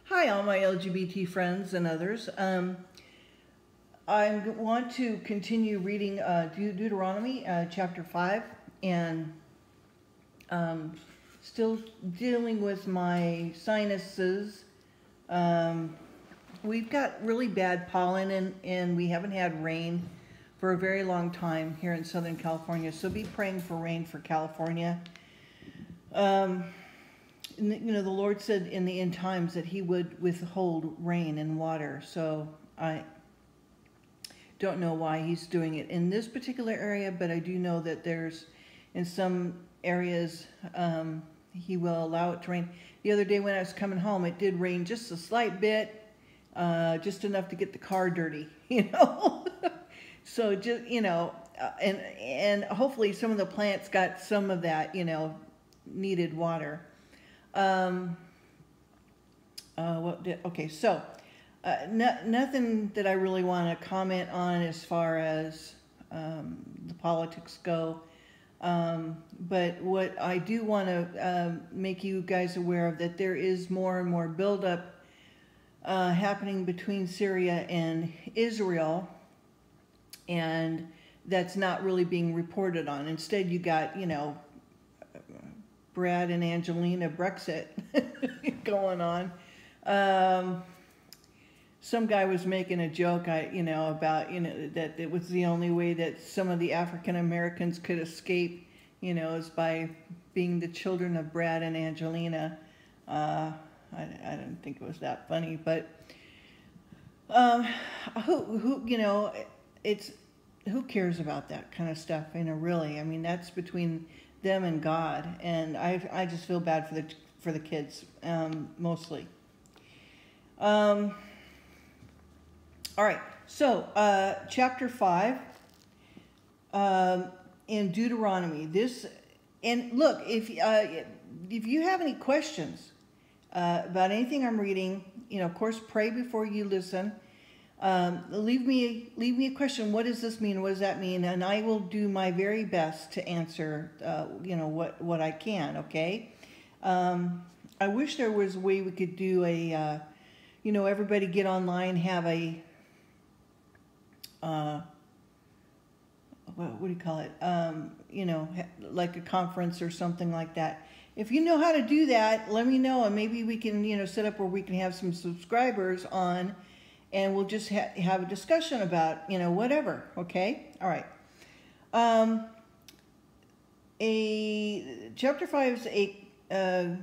Hi, all my LGBT friends and others. I want to continue reading Deuteronomy chapter 5, and still dealing with my sinuses. We've got really bad pollen, and we haven't had rain for a very long time here in Southern California, so be praying for rain for California. The Lord said in the end times that he would withhold rain and water. So I don't know why he's doing it in this particular area, but I do know that there's, in some areas, he will allow it to rain. The other day when I was coming home, it did rain just a slight bit, just enough to get the car dirty, So just, and hopefully some of the plants got some of that, needed water. Nothing that I really want to comment on as far as the politics go. But what I do want to make you guys aware of, that there is more and more buildup happening between Syria and Israel, and that's not really being reported on. Instead, you got, Brad and Angelina Brexit going on. Some guy was making a joke, about, that it was the only way that some of the African Americans could escape, is by being the children of Brad and Angelina. I didn't think it was that funny, but who cares about that kind of stuff? Really. I mean, that's between them and God, and I just feel bad for the kids, mostly. All right, so chapter 5 in Deuteronomy. And look, if you have any questions about anything I'm reading, of course, pray before you listen. Leave me a question. What does this mean? What does that mean? And I will do my very best to answer, what I can. Okay. I wish there was a way we could do a, everybody get online, have a, what do you call it? Like a conference or something like that. If you know how to do that, let me know, and maybe we can, set up where we can have some subscribers on, and we'll just have a discussion about, whatever, okay? All right. Chapter 5 is a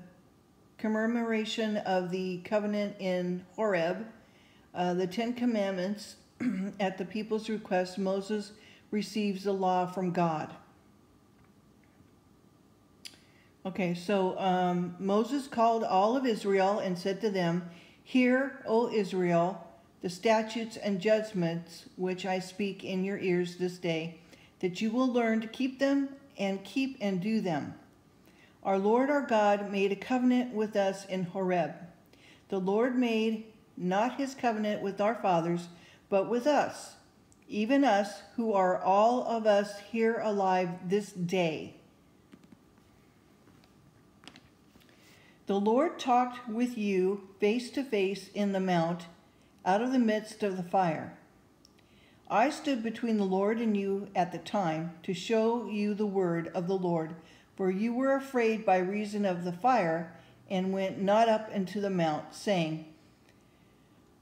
commemoration of the covenant in Horeb, the 10 Commandments. At the people's request, Moses receives the law from God. Okay, so Moses called all of Israel and said to them, "Hear, O Israel, the statutes and judgments which I speak in your ears this day, that you will learn to keep them and do them. Our Lord our God made a covenant with us in Horeb. The Lord made not his covenant with our fathers, but with us, even us who are all of us here alive this day. The Lord talked with you face to face in the mount, out of the midst of the fire. I stood between the Lord and you at the time to show you the word of the Lord, for you were afraid by reason of the fire and went not up into the mount, saying,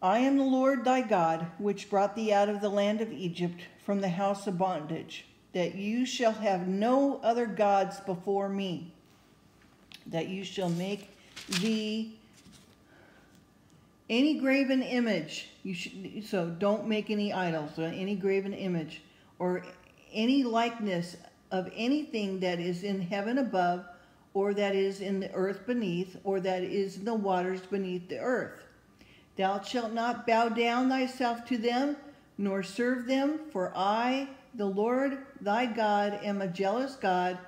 I am the Lord thy God, which brought thee out of the land of Egypt from the house of bondage, that you shall have no other gods before me, that you shall make thee any graven image. So don't make any idols, or any graven image, or any likeness of anything that is in heaven above, or that is in the earth beneath, or that is in the waters beneath the earth. Thou shalt not bow down thyself to them, nor serve them, for I, the Lord thy God, am a jealous God,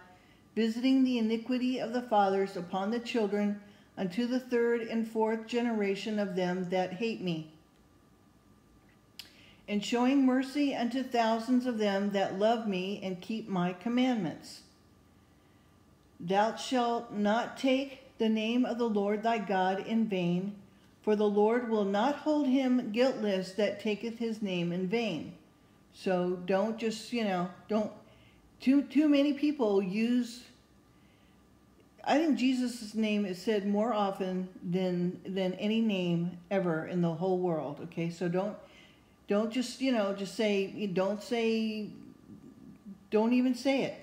visiting the iniquity of the fathers upon the children, unto the 3rd and 4th generation of them that hate me, and showing mercy unto thousands of them that love me and keep my commandments. Thou shalt not take the name of the Lord thy God in vain, For the Lord will not hold him guiltless that taketh his name in vain. So don't just, don't, too many people use, I think Jesus' name is said more often than any name ever in the whole world. Okay, so don't just, just say, don't even say it.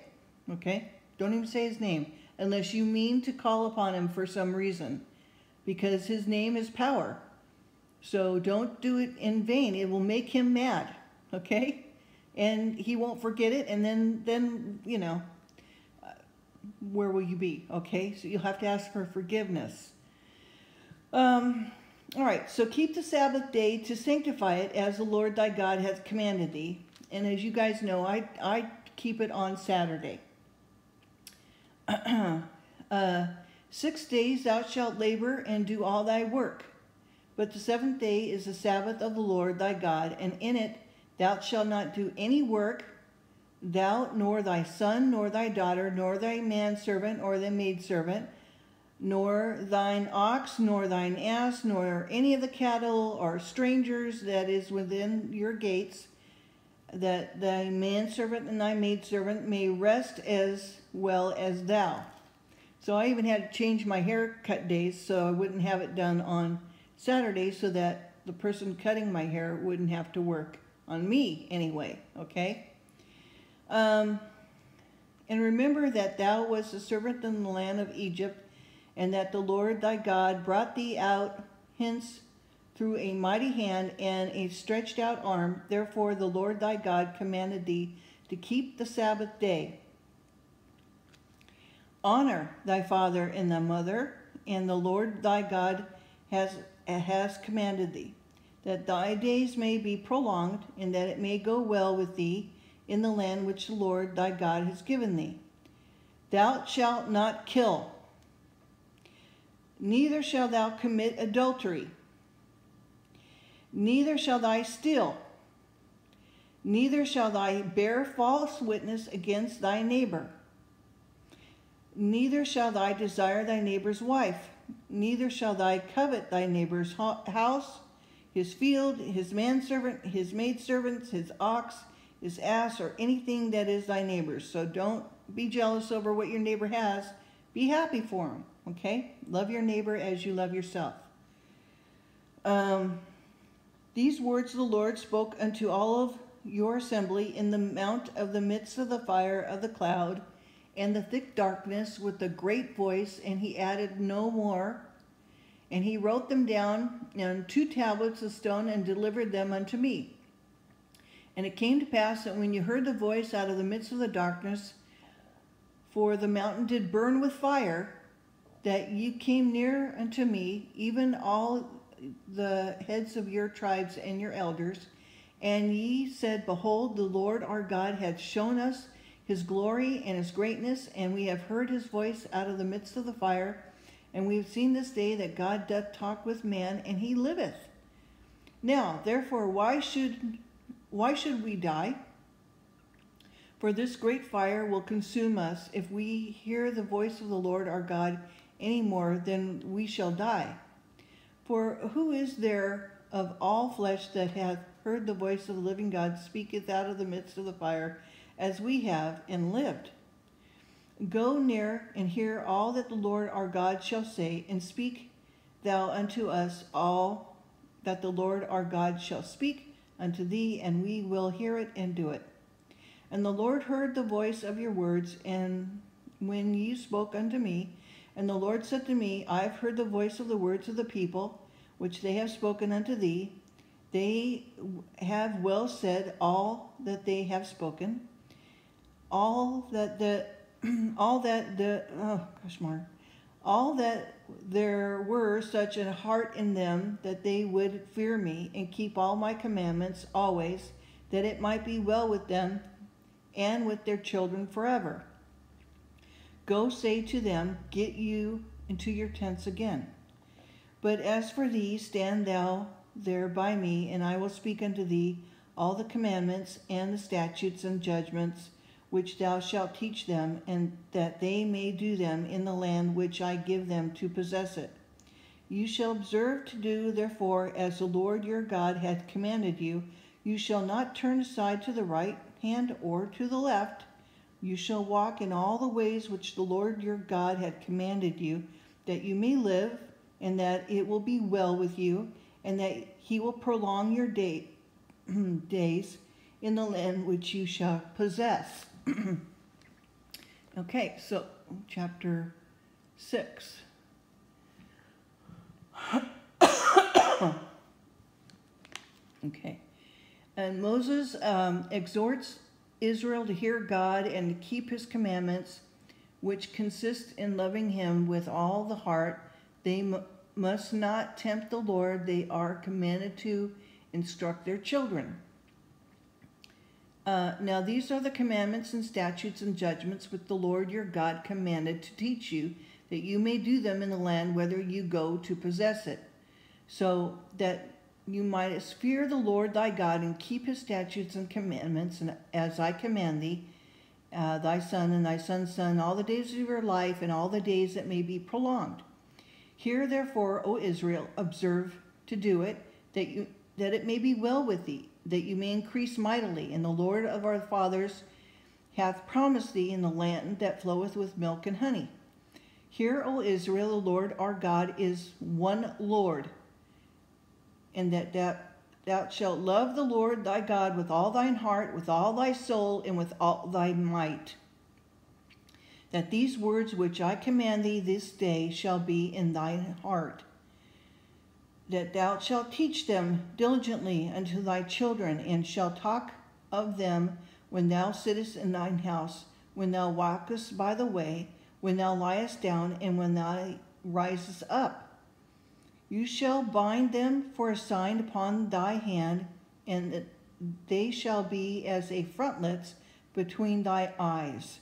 Okay, don't even say his name unless you mean to call upon him for some reason, because his name is power. So don't do it in vain. It will make him mad. Okay, and he won't forget it, and then where will you be? Okay, so you'll have to ask for forgiveness. All right, so keep the Sabbath day to sanctify it as the Lord thy God hath commanded thee. And as you guys know, I keep it on Saturday. 6 days thou shalt labor and do all thy work. But the seventh day is the Sabbath of the Lord thy God, and in it thou shalt not do any work, thou, nor thy son, nor thy daughter, nor thy manservant, or thy maidservant, nor thine ox, nor thine ass, nor any of the cattle or strangers that is within your gates, that thy manservant and thy maidservant may rest as well as thou. So I even had to change my haircut days so I wouldn't have it done on Saturday, so that the person cutting my hair wouldn't have to work on me anyway, okay? And remember that thou wast a servant in the land of Egypt, and that the Lord thy God brought thee out hence through a mighty hand and a stretched out arm. Therefore the Lord thy God commanded thee to keep the Sabbath day. Honor thy father and thy mother, and the Lord thy God has commanded thee, that thy days may be prolonged, and that it may go well with thee in the land which the Lord thy God has given thee. Thou shalt not kill, neither shalt thou commit adultery, neither shalt thou steal, neither shalt thou bear false witness against thy neighbor, neither shalt thou desire thy neighbor's wife, neither shalt thou covet thy neighbor's house, his field, his manservant, his maidservants, his ox, his ass, or anything that is thy neighbor's. So don't be jealous over what your neighbor has. Be happy for him, okay? Love your neighbor as you love yourself. These words the Lord spoke unto all of your assembly in the mount of the midst of the fire of the cloud and the thick darkness with a great voice, and he added no more. And he wrote them down on 2 tablets of stone and delivered them unto me. And it came to pass that when you heard the voice out of the midst of the darkness, for the mountain did burn with fire, that ye came near unto me, even all the heads of your tribes and your elders, and ye said, Behold, the Lord our God hath shown us his glory and his greatness, and we have heard his voice out of the midst of the fire, and we have seen this day that God doth talk with man, and he liveth. Now, therefore, why should we die? For this great fire will consume us. If we hear the voice of the Lord our God any more, then we shall die. For who is there of all flesh that hath heard the voice of the living God speaketh out of the midst of the fire, as we have, and lived? Go near and hear all that the Lord our God shall say, and speak thou unto us all that the Lord our God shall speak unto thee, and we will hear it and do it. And the Lord heard the voice of your words, and when ye spoke unto me, and the Lord said to me, I have heard the voice of the words of the people, which they have spoken unto thee. They have well said all that they have spoken, all that there were such a heart in them that they would fear me and keep all my commandments always, that it might be well with them and with their children forever. Go say to them, Get you into your tents again. But as for thee, stand thou there by me, and I will speak unto thee all the commandments and the statutes and judgments which thou shalt teach them, and that they may do them in the land which I give them to possess it. You shall observe to do, therefore, as the Lord your God hath commanded you. You shall not turn aside to the right hand or to the left. You shall walk in all the ways which the Lord your God hath commanded you, that you may live, and that it will be well with you, and that he will prolong your days in the land which you shall possess. Okay, so chapter 6. Okay. And Moses exhorts Israel to hear God and to keep his commandments, which consist in loving him with all the heart. They must not tempt the Lord. They are commanded to instruct their children. Now these are the commandments and statutes and judgments which the Lord your God commanded to teach you, that you may do them in the land whither you go to possess it, so that you mightest fear the Lord thy God and keep his statutes and commandments, and as I command thee, thy son and thy son's son, all the days of your life and all the days that may be prolonged. Hear therefore, O Israel, observe to do it, that it may be well with thee, that you may increase mightily, and the Lord of our fathers hath promised thee in the land that floweth with milk and honey. Hear, O Israel, the Lord our God is one Lord, and that thou shalt love the Lord thy God with all thine heart, with all thy soul, and with all thy might. That these words which I command thee this day shall be in thine heart, that thou shalt teach them diligently unto thy children, and shalt talk of them when thou sittest in thine house, when thou walkest by the way, when thou liest down, and when thou risest up. You shall bind them for a sign upon thy hand, and they shall be as a frontlets between thy eyes.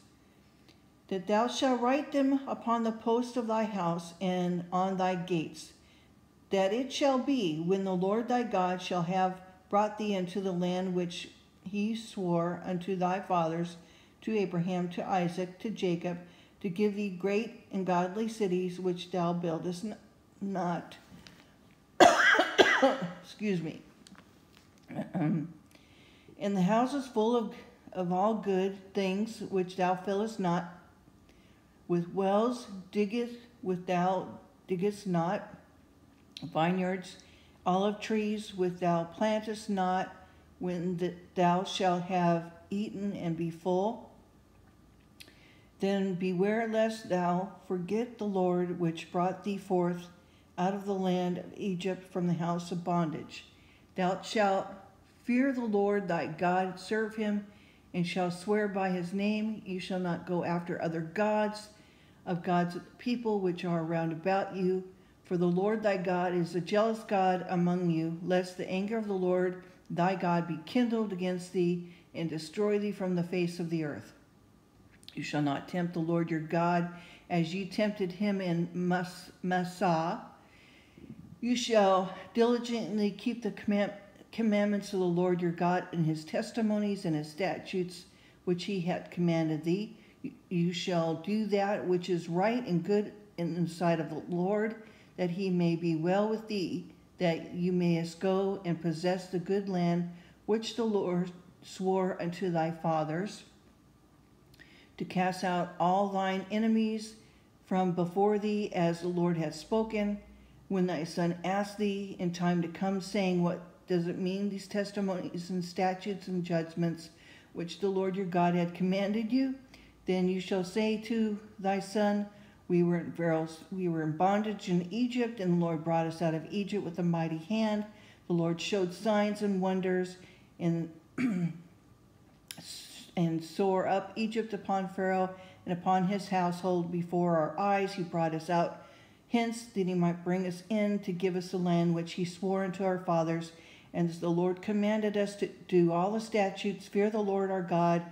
That thou shalt write them upon the post of thy house and on thy gates. That it shall be, when the Lord thy God shall have brought thee into the land which he swore unto thy fathers, to Abraham, to Isaac, to Jacob, to give thee great and godly cities which thou buildest not. Excuse me. And the houses full of all good things which thou fillest not, with wells which thou diggest not, vineyards, olive trees which thou plantest not, when thou shalt have eaten and be full. Then beware lest thou forget the Lord which brought thee forth out of the land of Egypt from the house of bondage. Thou shalt fear the Lord thy God, serve him, and shalt swear by his name. You shall not go after other gods of God's people which are round about you. For the Lord thy God is a jealous God among you, lest the anger of the Lord thy God be kindled against thee, and destroy thee from the face of the earth. You shall not tempt the Lord your God, as ye tempted him in Massah. You shall diligently keep the commandments of the Lord your God, and his testimonies and his statutes which he hath commanded thee. You shall do that which is right and good in the sight of the Lord, that he may be well with thee, that you mayest go and possess the good land which the Lord swore unto thy fathers, to cast out all thine enemies from before thee, as the Lord hath spoken. When thy son asks thee in time to come, saying, what does it mean, these testimonies and statutes and judgments which the Lord your God had commanded you? Then you shall say to thy son, we were in bondage in Egypt, and the Lord brought us out of Egypt with a mighty hand. The Lord showed signs and wonders, and sore up Egypt upon Pharaoh and upon his household before our eyes. He brought us out hence, that he might bring us in to give us the land which he swore unto our fathers. And as the Lord commanded us to do all the statutes, fear the Lord our God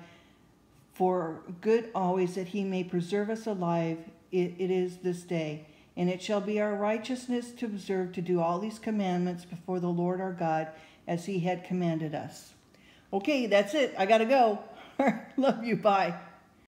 for good always, that he may preserve us alive. It is this day. And it shall be our righteousness to observe to do all these commandments before the Lord our God, as he had commanded us. Okay, that's it. I gotta go. Love you. Bye.